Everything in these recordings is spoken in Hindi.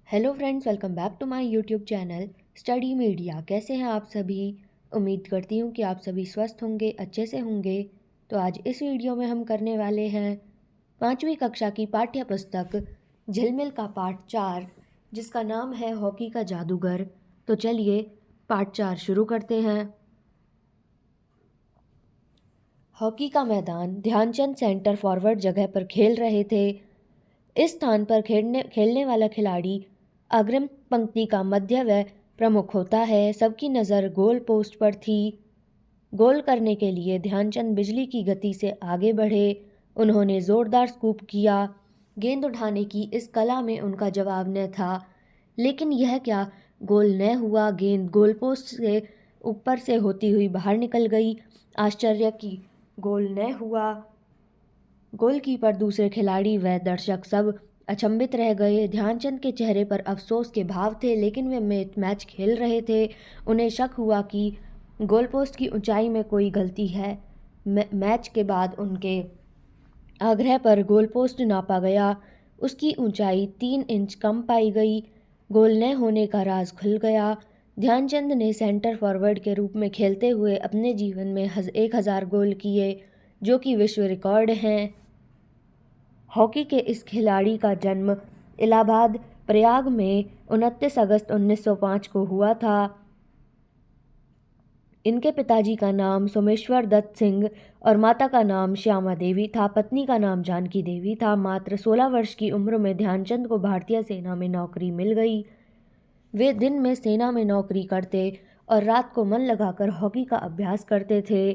Hello friends, welcome back to my YouTube channel study media. कैसे हैं आप सभी? उम्मीद करती हूँ कि आप सभी स्वस्थ होंगे, अच्छे से होंगे। तो आज इस वीडियो में हम करने वाले हैं 5वीं कक्षा की पाठ्य पुस्तक झिलमिल का पाठ 4, जिसका नाम है हॉकी का जादूगर। तो चलिए पाठ 4 शुरू करते हैं। हॉकी का मैदान ध्यानचंद सेंटर फॉरवर्ड जगह पर खेल रहे थे। इस स्थान पर खेलने वाला खिलाड़ी अग्रिम पंक्ति का मध्य व प्रमुख होता है। सबकी नज़र गोल पोस्ट पर थी। गोल करने के लिए ध्यानचंद बिजली की गति से आगे बढ़े। उन्होंने ज़ोरदार स्कूप किया। गेंद उठाने की इस कला में उनका जवाब न था, लेकिन यह क्या, गोल न हुआ। गेंद गोल पोस्ट से ऊपर से होती हुई बाहर निकल गई। आश्चर्य की गोल न हुआ। गोलकीपर, दूसरे खिलाड़ी व दर्शक सब अचंभित रह गए। ध्यानचंद के चेहरे पर अफसोस के भाव थे, लेकिन वे मैच खेल रहे थे। उन्हें शक हुआ कि गोलपोस्ट की ऊंचाई में कोई गलती है। मैच के बाद उनके आग्रह पर गोलपोस्ट नापा गया। उसकी ऊंचाई 3 इंच कम पाई गई। गोल न होने का राज खुल गया। ध्यानचंद ने सेंटर फॉरवर्ड के रूप में खेलते हुए अपने जीवन में 1000 गोल किए, जो कि विश्व रिकॉर्ड हैं। हॉकी के इस खिलाड़ी का जन्म इलाहाबाद, प्रयाग में 29 अगस्त 1905 को हुआ था। इनके पिताजी का नाम सोमेश्वर दत्त सिंह और माता का नाम श्यामा देवी था। पत्नी का नाम जानकी देवी था। मात्र 16 वर्ष की उम्र में ध्यानचंद को भारतीय सेना में नौकरी मिल गई। वे दिन में सेना में नौकरी करते और रात को मन लगाकर हॉकी का अभ्यास करते थे।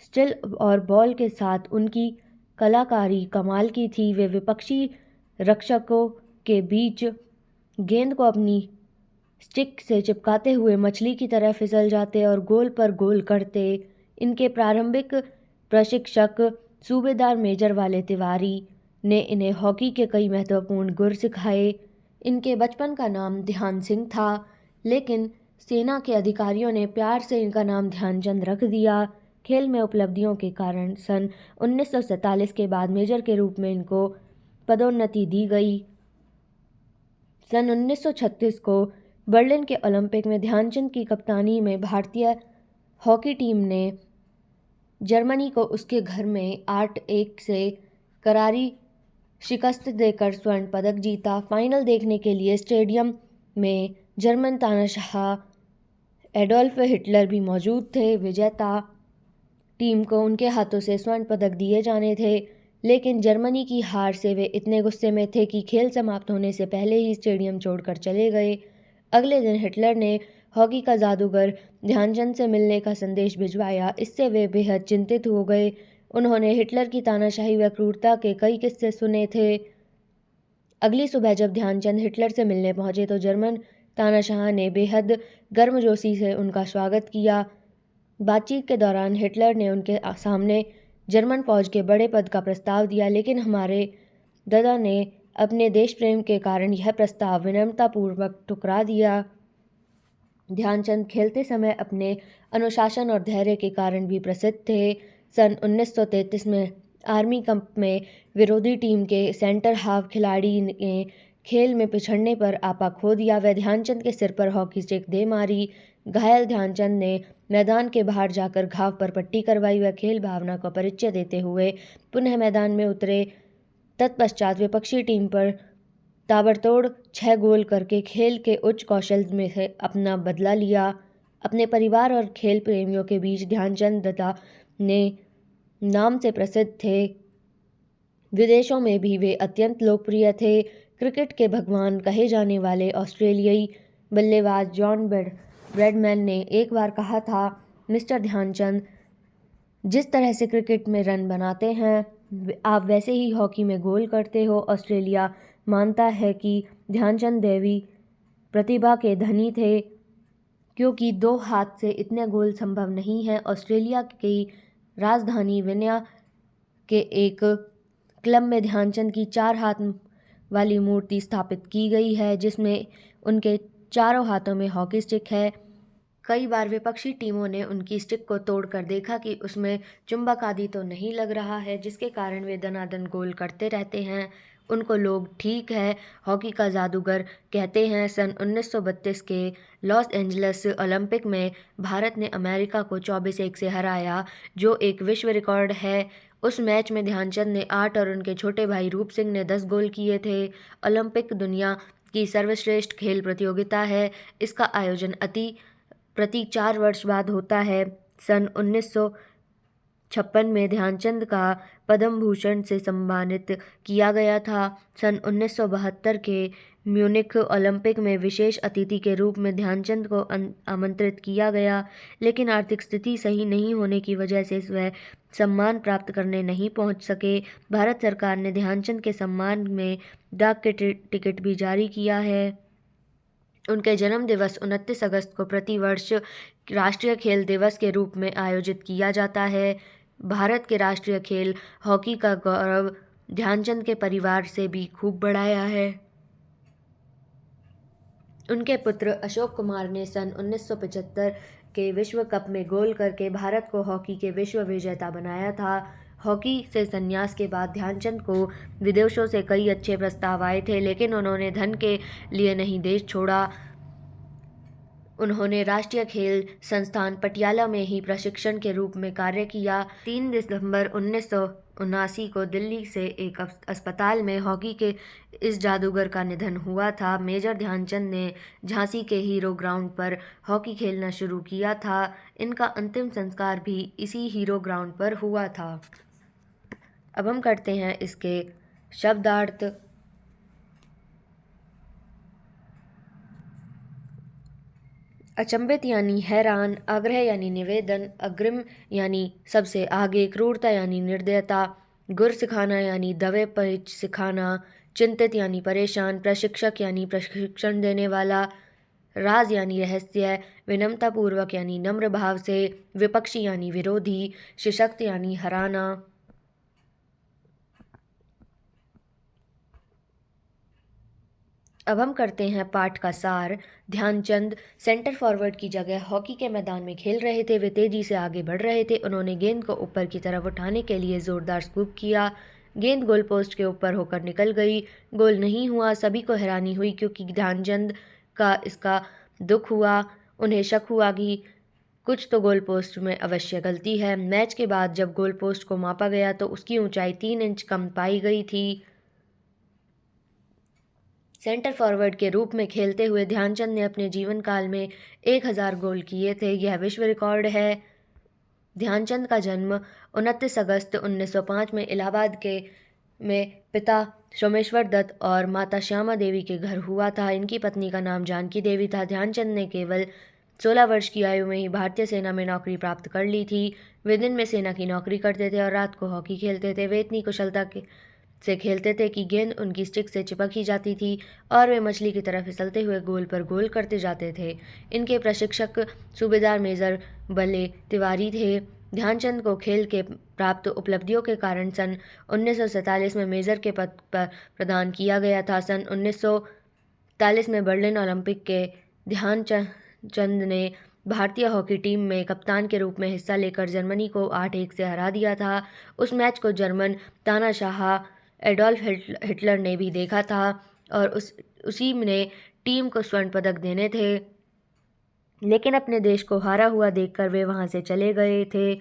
स्टिल और बॉल के साथ उनकी कलाकारी कमाल की थी। वे विपक्षी रक्षकों के बीच गेंद को अपनी स्टिक से चिपकाते हुए मछली की तरह फिसल जाते और गोल पर गोल करते। इनके प्रारंभिक प्रशिक्षक सूबेदार मेजर वाले तिवारी ने इन्हें हॉकी के कई महत्वपूर्ण गुर सिखाए। इनके बचपन का नाम ध्यान सिंह था, लेकिन सेना के अधिकारियों ने प्यार से इनका नाम ध्यानचंद रख दिया। खेल में उपलब्धियों के कारण सन 1947 के बाद मेजर के रूप में इनको पदोन्नति दी गई। सन 1936 को बर्लिन के ओलंपिक में ध्यानचंद की कप्तानी में भारतीय हॉकी टीम ने जर्मनी को उसके घर में 8-1 से करारी शिकस्त देकर स्वर्ण पदक जीता। फाइनल देखने के लिए स्टेडियम में जर्मन तानाशाह एडोल्फ हिटलर भी मौजूद थे। विजेता टीम को उनके हाथों से स्वर्ण पदक दिए जाने थे, लेकिन जर्मनी की हार से वे इतने गुस्से में थे कि खेल समाप्त होने से पहले ही स्टेडियम छोड़कर चले गए। अगले दिन हिटलर ने हॉकी का जादूगर ध्यानचंद से मिलने का संदेश भिजवाया। इससे वे बेहद चिंतित हो गए। उन्होंने हिटलर की तानाशाही व क्रूरता के कई किस्से सुने थे। अगली सुबह जब ध्यानचंद हिटलर से मिलने पहुंचे तो जर्मन तानाशाह ने बेहद गर्मजोशी से उनका स्वागत किया। बातचीत के दौरान हिटलर ने उनके सामने जर्मन फौज के बड़े पद का प्रस्ताव दिया, लेकिन हमारे दादा ने अपने देश प्रेम के कारण यह प्रस्ताव विनम्रतापूर्वक ठुकरा दिया। ध्यानचंद खेलते समय अपने अनुशासन और धैर्य के कारण भी प्रसिद्ध थे। सन 1933 में आर्मी कैंप में विरोधी टीम के सेंटर हाफ खिलाड़ी ने खेल में पिछड़ने पर आपा खो दिया। वह ध्यानचंद के सिर पर हॉकी स्टिक दे मारी। घायल ध्यानचंद ने मैदान के बाहर जाकर घाव पर पट्टी करवाई। वह खेल भावना का परिचय देते हुए पुनः मैदान में उतरे। तत्पश्चात विपक्षी टीम पर ताबड़तोड़ 6 गोल करके खेल के उच्च कौशल में से अपना बदला लिया। अपने परिवार और खेल प्रेमियों के बीच ध्यानचंद दत्ता ने नाम से प्रसिद्ध थे। विदेशों में भी वे अत्यंत लोकप्रिय थे। क्रिकेट के भगवान कहे जाने वाले ऑस्ट्रेलियाई बल्लेबाज जॉन ब्रैडमैन ने एक बार कहा था, मिस्टर ध्यानचंद, जिस तरह से क्रिकेट में रन बनाते हैं आप वैसे ही हॉकी में गोल करते हो। ऑस्ट्रेलिया मानता है कि ध्यानचंद दैवी प्रतिभा के धनी थे, क्योंकि 2 हाथ से इतने गोल संभव नहीं है। ऑस्ट्रेलिया की राजधानी विनया के एक क्लब में ध्यानचंद की 4 हाथ वाली मूर्ति स्थापित की गई है, जिसमें उनके चारों हाथों में हॉकी स्टिक है। कई बार विपक्षी टीमों ने उनकी स्टिक को तोड़कर देखा कि उसमें चुंबक आदि तो नहीं लग रहा है, जिसके कारण वे दनादन गोल करते रहते हैं। उनको लोग ठीक है हॉकी का जादूगर कहते हैं। सन 1932 के लॉस एंजलिस ओलंपिक में भारत ने अमेरिका को 24-1 से हराया, जो एक विश्व रिकॉर्ड है। उस मैच में ध्यानचंद ने 8 और उनके छोटे भाई रूप सिंह ने 10 गोल किए थे। ओलंपिक दुनिया की सर्वश्रेष्ठ खेल प्रतियोगिता है। इसका आयोजन प्रति 4 वर्ष बाद होता है। सन 1956 में ध्यानचंद का पद्म भूषण से सम्मानित किया गया था। सन 1972 के म्यूनिख ओलंपिक में विशेष अतिथि के रूप में ध्यानचंद को आमंत्रित किया गया, लेकिन आर्थिक स्थिति सही नहीं होने की वजह से वह सम्मान प्राप्त करने नहीं पहुंच सके। भारत सरकार ने ध्यानचंद के सम्मान में डाक के टिकट भी जारी किया है। उनके जन्म दिवस 29 अगस्त को प्रतिवर्ष राष्ट्रीय खेल दिवस के रूप में आयोजित किया जाता है। भारत के राष्ट्रीय खेल हॉकी का गौरव ध्यानचंद के परिवार से भी खूब बढ़ाया है। उनके पुत्र अशोक कुमार ने सन 1975 के विश्व कप में गोल करके भारत को हॉकी के विश्व विजेता बनाया था। हॉकी से संन्यास के बाद ध्यानचंद को विदेशों से कई अच्छे प्रस्ताव आए थे, लेकिन उन्होंने धन के लिए नहीं देश छोड़ा। उन्होंने राष्ट्रीय खेल संस्थान पटियाला में ही प्रशिक्षण के रूप में कार्य किया। 3 दिसंबर 1979 को दिल्ली से एक अस्पताल में हॉकी के इस जादूगर का निधन हुआ था। मेजर ध्यानचंद ने झांसी के हीरो ग्राउंड पर हॉकी खेलना शुरू किया था। इनका अंतिम संस्कार भी इसी हीरो ग्राउंड पर हुआ था। अब हम करते हैं इसके शब्दार्थ। अचंभित यानी हैरान, आग्रह यानी निवेदन, अग्रिम यानी सबसे आगे, क्रूरता यानी निर्दयता, गुर सिखाना यानी दवे पैच सिखाना, चिंतित यानी परेशान, प्रशिक्षक यानी प्रशिक्षण देने वाला, राज यानी रहस्य, विनम्रतापूर्वक यानी नम्र भाव से, विपक्षी यानी विरोधी, सशक्त यानी हराना। अब हम करते हैं पाठ का सार। ध्यानचंद सेंटर फॉरवर्ड की जगह हॉकी के मैदान में खेल रहे थे। वे तेजी से आगे बढ़ रहे थे। उन्होंने गेंद को ऊपर की तरफ उठाने के लिए जोरदार स्कूप किया। गेंद गोल पोस्ट के ऊपर होकर निकल गई। गोल नहीं हुआ। सभी को हैरानी हुई क्योंकि ध्यानचंद का इसका दुख हुआ। उन्हें शक हुआ कि कुछ तो गोल पोस्ट में अवश्य गलती है। मैच के बाद जब गोल पोस्ट को मापा गया तो उसकी ऊंचाई 3 इंच कम पाई गई थी। सेंटर फॉरवर्ड के रूप में खेलते हुए ध्यानचंद ने अपने जीवन काल में 1000 गोल किए थे। यह विश्व रिकॉर्ड है। ध्यानचंद का जन्म 29 अगस्त 1905 में इलाहाबाद के में पिता सोमेश्वर दत्त और माता श्यामा देवी के घर हुआ था। इनकी पत्नी का नाम जानकी देवी था। ध्यानचंद ने केवल 16 वर्ष की आयु में ही भारतीय सेना में नौकरी प्राप्त कर ली थी। वे दिन में सेना की नौकरी करते थे और रात को हॉकी खेलते थे। वे इतनी कुशलता से खेलते थे कि गेंद उनकी स्टिक से चिपक ही जाती थी और वे मछली की तरह फिसलते हुए गोल पर गोल करते जाते थे। इनके प्रशिक्षक सूबेदार मेजर बल्ले तिवारी थे। ध्यानचंद को खेल के प्राप्त उपलब्धियों के कारण सन 1947 में मेजर के पद पर प्रदान किया गया था। सन 1943 में बर्लिन ओलंपिक के ध्यानचंद ने भारतीय हॉकी टीम में कप्तान के रूप में हिस्सा लेकर जर्मनी को 8-1 से हरा दिया था। उस मैच को जर्मन तानाशाह एडोल्फ हिटलर ने भी देखा था और उसी ने टीम को स्वर्ण पदक देने थे, लेकिन अपने देश को हारा हुआ देखकर वे वहां से चले गए थे।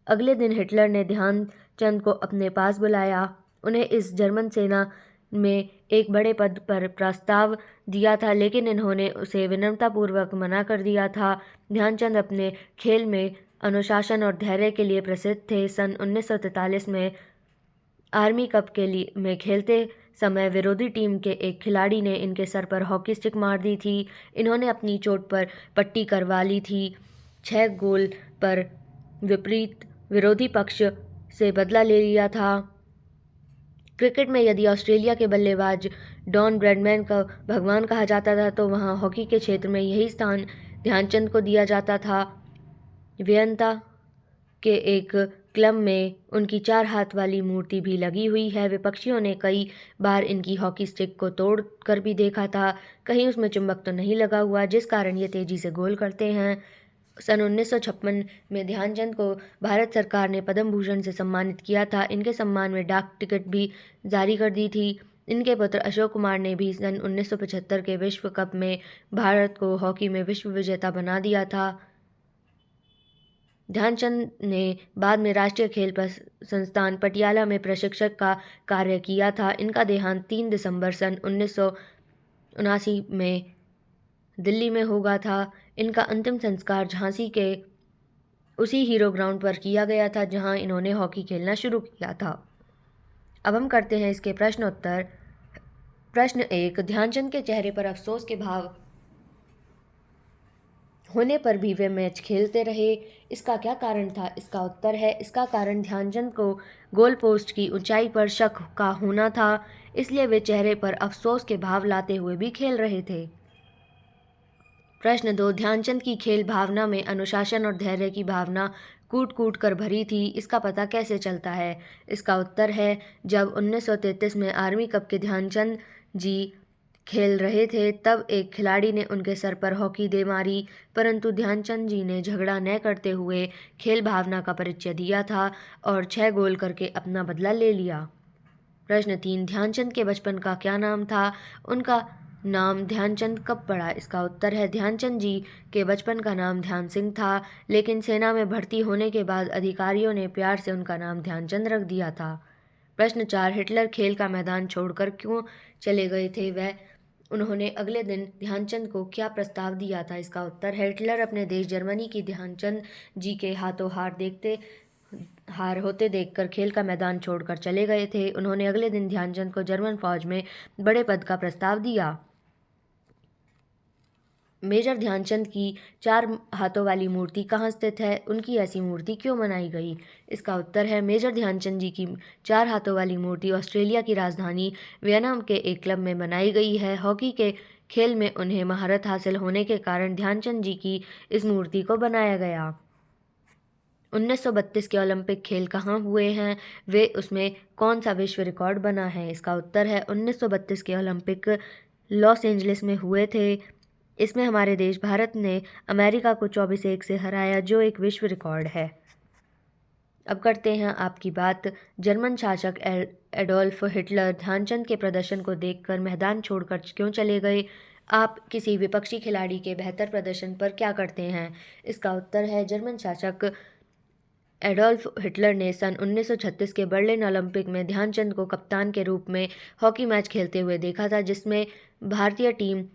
अगले दिन हिटलर ने ध्यानचंद को अपने पास बुलाया। उन्हें इस जर्मन सेना में एक बड़े पद पर प्रस्ताव दिया था, लेकिन इन्होंने उसे विनम्रतापूर्वक मना कर दिया था। ध्यानचंद अपने खेल में अनुशासन और धैर्य के लिए प्रसिद्ध थे। सन 1943 में आर्मी कप के लिए में खेलते समय विरोधी टीम के एक खिलाड़ी ने इनके सर पर हॉकी स्टिक मार दी थी। इन्होंने अपनी चोट पर पट्टी करवा ली थी। 6 गोल पर विपरीत विरोधी पक्ष से बदला ले लिया था। क्रिकेट में यदि ऑस्ट्रेलिया के बल्लेबाज डॉन ब्रैडमैन का भगवान कहा जाता था, तो वहाँ हॉकी के क्षेत्र में यही स्थान ध्यानचंद को दिया जाता था। वियंता के एक क्लब में उनकी 4 हाथ वाली मूर्ति भी लगी हुई है। विपक्षियों ने कई बार इनकी हॉकी स्टिक को तोड़ कर भी देखा था। कहीं उसमें चुंबक तो नहीं लगा हुआ, जिस कारण ये तेजी से गोल करते हैं। सन 1956 में ध्यानचंद को भारत सरकार ने पद्म भूषण से सम्मानित किया था। इनके सम्मान में डाक टिकट भी जारी कर दी थी। इनके पुत्र अशोक कुमार ने भी सन 1975 के विश्व कप में भारत को हॉकी में विश्व विजेता बना दिया था। ध्यानचंद ने बाद में राष्ट्रीय खेल संस्थान पटियाला में प्रशिक्षक का कार्य किया था। इनका देहांत 3 दिसंबर सन 1979 में दिल्ली में होगा था। इनका अंतिम संस्कार झांसी के उसी हीरो ग्राउंड पर किया गया था जहां इन्होंने हॉकी खेलना शुरू किया था। अब हम करते हैं इसके प्रश्न उत्तर। प्रश्न 1, ध्यानचंद के चेहरे पर अफसोस के भाव होने पर भी वे मैच खेलते रहे, इसका क्या कारण था? इसका उत्तर है, इसका कारण ध्यानचंद को गोल पोस्ट की ऊंचाई पर शक का होना था, इसलिए वे चेहरे पर अफसोस के भाव लाते हुए भी खेल रहे थे। प्रश्न 2, ध्यानचंद की खेल भावना में अनुशासन और धैर्य की भावना कूट कूट कर भरी थी, इसका पता कैसे चलता है? इसका उत्तर है, जब 1933 में आर्मी कप के ध्यानचंद जी खेल रहे थे तब एक खिलाड़ी ने उनके सर पर हॉकी दे मारी, परंतु ध्यानचंद जी ने झगड़ा न करते हुए खेल भावना का परिचय दिया था और 6 गोल करके अपना बदला ले लिया। प्रश्न 3, ध्यानचंद के बचपन का क्या नाम था? उनका नाम ध्यानचंद कब पड़ा? इसका उत्तर है, ध्यानचंद जी के बचपन का नाम ध्यान सिंह था, लेकिन सेना में भर्ती होने के बाद अधिकारियों ने प्यार से उनका नाम ध्यानचंद रख दिया था। प्रश्न 4, हिटलर खेल का मैदान छोड़कर क्यों चले गए थे? वह उन्होंने अगले दिन ध्यानचंद को क्या प्रस्ताव दिया था? इसका उत्तर है, हिटलर अपने देश जर्मनी की ध्यानचंद जी के हाथों हार होते देखकर खेल का मैदान छोड़कर चले गए थे। उन्होंने अगले दिन ध्यानचंद को जर्मन फौज में बड़े पद का प्रस्ताव दिया। मेजर ध्यानचंद की 4 हाथों वाली मूर्ति कहाँ स्थित है? उनकी ऐसी मूर्ति क्यों बनाई गई? इसका उत्तर है, मेजर ध्यानचंद जी की 4 हाथों वाली मूर्ति ऑस्ट्रेलिया की राजधानी वियना के एक क्लब में बनाई गई है। हॉकी के खेल में उन्हें महारत हासिल होने के कारण ध्यानचंद जी की इस मूर्ति को बनाया गया। 1932 के ओलंपिक खेल कहाँ हुए हैं? वे उसमें कौन सा विश्व रिकॉर्ड बना है? इसका उत्तर है, 1932 के ओलंपिक लॉस एंजलिस में हुए थे। इसमें हमारे देश भारत ने अमेरिका को 24-1 से हराया, जो एक विश्व रिकॉर्ड है। अब करते हैं आपकी बात। जर्मन शासक एडोल्फ हिटलर ध्यानचंद के प्रदर्शन को देखकर मैदान छोड़कर क्यों चले गए? आप किसी विपक्षी खिलाड़ी के बेहतर प्रदर्शन पर क्या करते हैं? इसका उत्तर है, जर्मन शासक एडोल्फ हिटलर ने सन 1936 के बर्लिन ओलंपिक में ध्यानचंद को कप्तान के रूप में हॉकी मैच खेलते हुए देखा था, जिसमें भारतीय टीम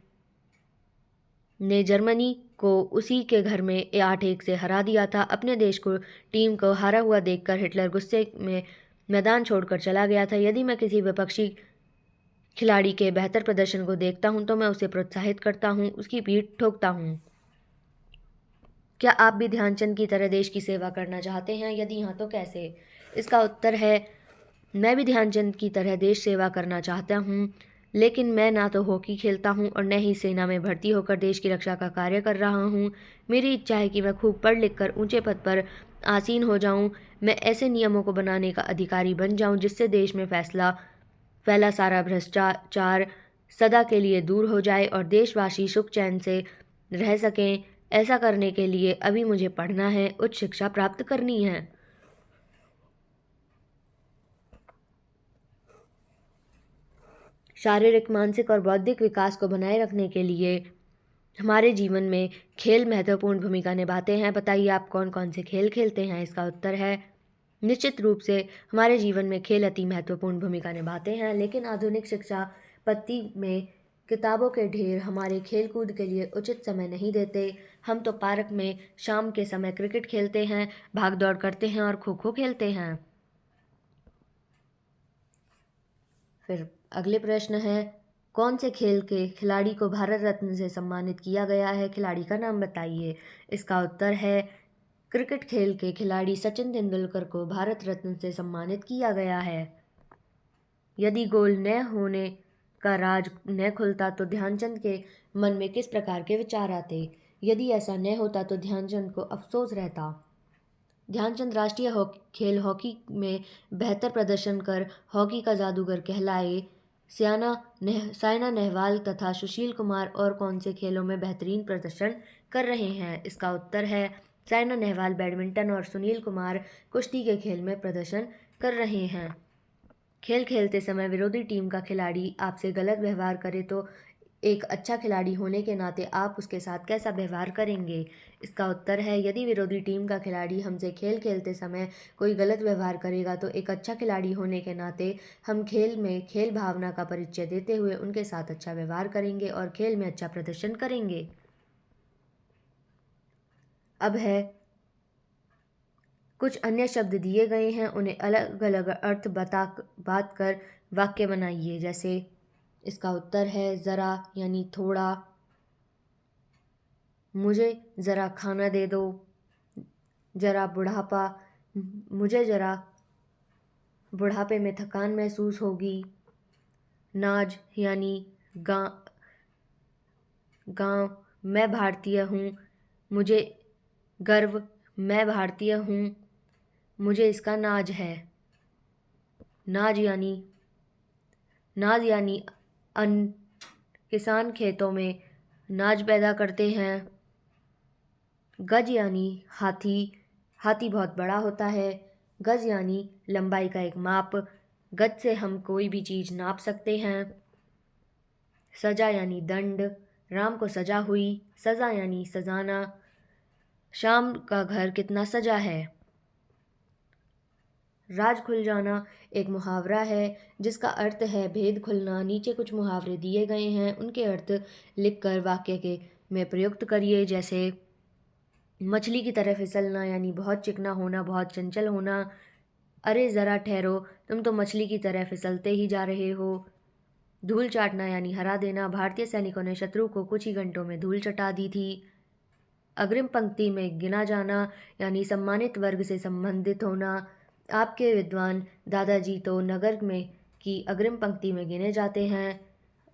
ने जर्मनी को उसी के घर में 8-1 से हरा दिया था। अपने देश को टीम को हारा हुआ देखकर हिटलर गुस्से में मैदान छोड़कर चला गया था। यदि मैं किसी विपक्षी खिलाड़ी के बेहतर प्रदर्शन को देखता हूं तो मैं उसे प्रोत्साहित करता हूं, उसकी पीठ ठोकता हूं। क्या आप भी ध्यानचंद की तरह देश की सेवा करना चाहते हैं? यदि हाँ तो कैसे? इसका उत्तर है, मैं भी ध्यानचंद की तरह देश सेवा करना चाहता हूँ, लेकिन मैं ना तो हॉकी खेलता हूँ और न ही सेना में भर्ती होकर देश की रक्षा का कार्य कर रहा हूँ। मेरी इच्छा है कि मैं खूब पढ़ लिख कर ऊंचे पद पर आसीन हो जाऊँ। मैं ऐसे नियमों को बनाने का अधिकारी बन जाऊँ जिससे देश में फैला सारा भ्रष्टाचार सदा के लिए दूर हो जाए और देशवासी सुख चैन से रह सकें। ऐसा करने के लिए अभी मुझे पढ़ना है, उच्च शिक्षा प्राप्त करनी है। शारीरिक, मानसिक और बौद्धिक विकास को बनाए रखने के लिए हमारे जीवन में खेल महत्वपूर्ण भूमिका निभाते हैं। बताइए आप कौन कौन से खेल खेलते हैं? इसका उत्तर है, निश्चित रूप से हमारे जीवन में खेल अति महत्वपूर्ण भूमिका निभाते हैं, लेकिन आधुनिक शिक्षा पद्धति में किताबों के ढेर हमारे खेल कूद के लिए उचित समय नहीं देते। हम तो पार्क में शाम के समय क्रिकेट खेलते हैं, भाग दौड़ करते हैं और खो खो खेलते हैं। फिर अगले प्रश्न है, कौन से खेल के खिलाड़ी को भारत रत्न से सम्मानित किया गया है? खिलाड़ी का नाम बताइए। इसका उत्तर है, क्रिकेट खेल के खिलाड़ी सचिन तेंदुलकर को भारत रत्न से सम्मानित किया गया है। यदि गोल न होने का राज न खुलता तो ध्यानचंद के मन में किस प्रकार के विचार आते? यदि ऐसा न होता तो ध्यानचंद को अफसोस रहता। ध्यानचंद राष्ट्रीय खेल हॉकी में बेहतर प्रदर्शन कर हॉकी का जादूगर कहलाए। साइना नेहवाल तथा सुशील कुमार और कौन से खेलों में बेहतरीन प्रदर्शन कर रहे हैं? इसका उत्तर है, साइना नेहवाल बैडमिंटन और सुनील कुमार कुश्ती के खेल में प्रदर्शन कर रहे हैं। खेल खेलते समय विरोधी टीम का खिलाड़ी आपसे गलत व्यवहार करे तो एक अच्छा खिलाड़ी होने के नाते आप उसके साथ कैसा व्यवहार करेंगे? इसका उत्तर है, यदि विरोधी टीम का खिलाड़ी हमसे खेल खेलते समय कोई गलत व्यवहार करेगा तो एक अच्छा खिलाड़ी होने के नाते हम खेल में खेल भावना का परिचय देते हुए उनके साथ अच्छा व्यवहार करेंगे और खेल में अच्छा प्रदर्शन करेंगे। अब है कुछ अन्य शब्द दिए गए हैं, उन्हें अलग अलग अर्थ बात कर वाक्य बनाइए। जैसे इसका उत्तर है ज़रा यानी थोड़ा, मुझे ज़रा खाना दे दो, ज़रा बुढ़ापा, मुझे ज़रा बुढ़ापे में थकान महसूस होगी, नाज यानी गांव, मैं भारतीय हूँ, मुझे गर्व, मैं भारतीय हूँ, मुझे इसका नाज है। नाज यानी अन्न, किसान खेतों में नाज पैदा करते हैं। गज यानी हाथी, हाथी बहुत बड़ा होता है। गज यानी लंबाई का एक माप, गज से हम कोई भी चीज़ नाप सकते हैं। सजा यानी दंड, राम को सजा हुई, सजा यानी सजाना। शाम का घर कितना सजा है। राज खुल जाना एक मुहावरा है जिसका अर्थ है भेद खुलना। नीचे कुछ मुहावरे दिए गए हैं, उनके अर्थ लिखकर वाक्य के में प्रयुक्त करिए। जैसे मछली की तरह फिसलना यानी बहुत चिकना होना, बहुत चंचल होना। अरे ज़रा ठहरो, तुम तो मछली की तरह फिसलते ही जा रहे हो। धूल चाटना यानी हरा देना, भारतीय सैनिकों ने शत्रु को कुछ ही घंटों में धूल चटा दी थी। अग्रिम पंक्ति में गिना जाना यानी सम्मानित वर्ग से संबंधित होना। आपके विद्वान दादाजी तो नगर में की अग्रिम पंक्ति में गिने जाते हैं।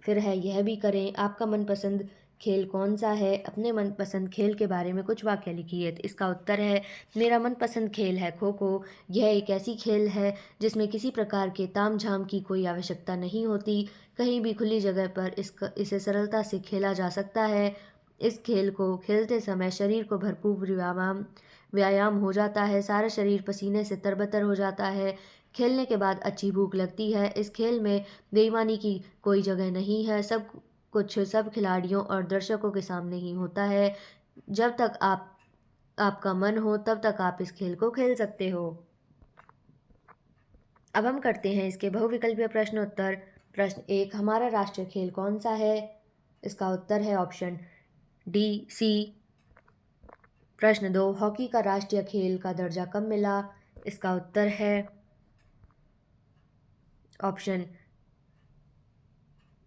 फिर है यह भी करें, आपका मनपसंद खेल कौन सा है? अपने मनपसंद खेल के बारे में कुछ वाक्य लिखिए। तो इसका उत्तर है, मेरा मनपसंद खेल है खो खो। यह एक ऐसी खेल है जिसमें किसी प्रकार के तामझाम की कोई आवश्यकता नहीं होती। कहीं भी खुली जगह पर इसे सरलता से खेला जा सकता है। इस खेल को खेलते समय शरीर को भरपूर व्यायाम हो जाता है, सारा शरीर पसीने से तरबतर हो जाता है। खेलने के बाद अच्छी भूख लगती है। इस खेल में बेईमानी की कोई जगह नहीं है। सब खिलाड़ियों और दर्शकों के सामने ही होता है। जब तक आपका मन हो तब तक आप इस खेल को खेल सकते हो। अब हम करते हैं इसके बहुविकल्पीय प्रश्न उत्तर। प्रश्न 1, हमारा राष्ट्रीय खेल कौन सा है? इसका उत्तर है ऑप्शन डी सी। प्रश्न 2, हॉकी का राष्ट्रीय खेल का दर्जा कब मिला? इसका उत्तर है ऑप्शन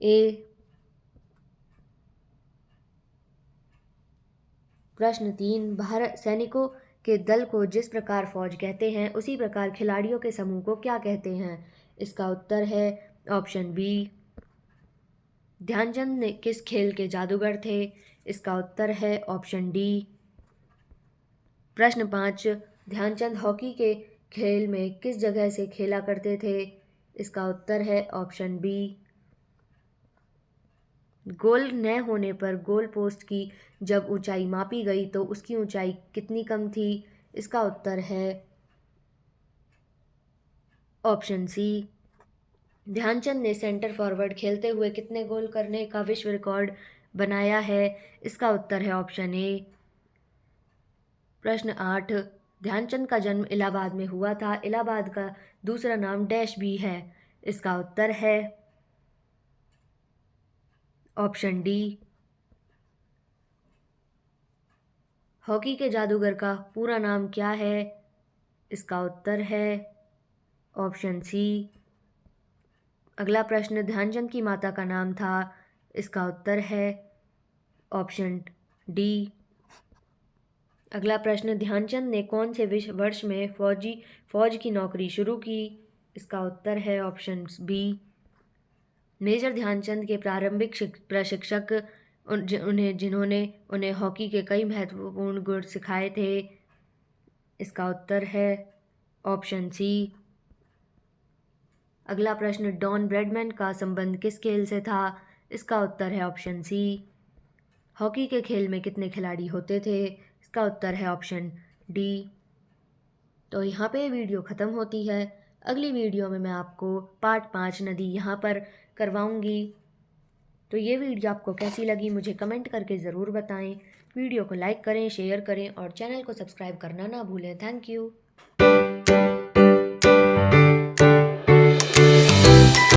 ए। प्रश्न 3, भारत सैनिकों के दल को जिस प्रकार फौज कहते हैं उसी प्रकार खिलाड़ियों के समूह को क्या कहते हैं? इसका उत्तर है ऑप्शन बी। ध्यानचंद ने किस खेल के जादूगर थे? इसका उत्तर है ऑप्शन डी। प्रश्न 5, ध्यानचंद हॉकी के खेल में किस जगह से खेला करते थे? इसका उत्तर है ऑप्शन बी। गोल न होने पर गोल पोस्ट की जब ऊंचाई मापी गई तो उसकी ऊंचाई कितनी कम थी? इसका उत्तर है ऑप्शन सी। ध्यानचंद ने सेंटर फॉरवर्ड खेलते हुए कितने गोल करने का विश्व रिकॉर्ड बनाया है? इसका उत्तर है ऑप्शन ए। प्रश्न 8, ध्यानचंद का जन्म इलाहाबाद में हुआ था। इलाहाबाद का दूसरा नाम डैश भी है। इसका उत्तर है ऑप्शन डी। हॉकी के जादूगर का पूरा नाम क्या है? इसका उत्तर है ऑप्शन सी। अगला प्रश्न, ध्यानचंद की माता का नाम था। इसका उत्तर है ऑप्शन डी। अगला प्रश्न, ध्यानचंद ने कौन से वर्ष में फौज की नौकरी शुरू की? इसका उत्तर है ऑप्शन बी। मेजर ध्यानचंद के प्रारंभिक प्रशिक्षक जिन्होंने उन्हें हॉकी के कई महत्वपूर्ण गुण सिखाए थे? इसका उत्तर है ऑप्शन सी। अगला प्रश्न, डॉन ब्रैडमैन का संबंध किस खेल से था? इसका उत्तर है ऑप्शन सी। हॉकी के खेल में कितने खिलाड़ी होते थे? इसका उत्तर है ऑप्शन डी। तो यहाँ पे वीडियो ख़त्म होती है। अगली वीडियो में मैं आपको पार्ट 5 नदी यहाँ पर करवाऊँगी। तो ये वीडियो आपको कैसी लगी मुझे कमेंट करके ज़रूर बताएं। वीडियो को लाइक करें, शेयर करें और चैनल को सब्सक्राइब करना ना भूलें। Thank you.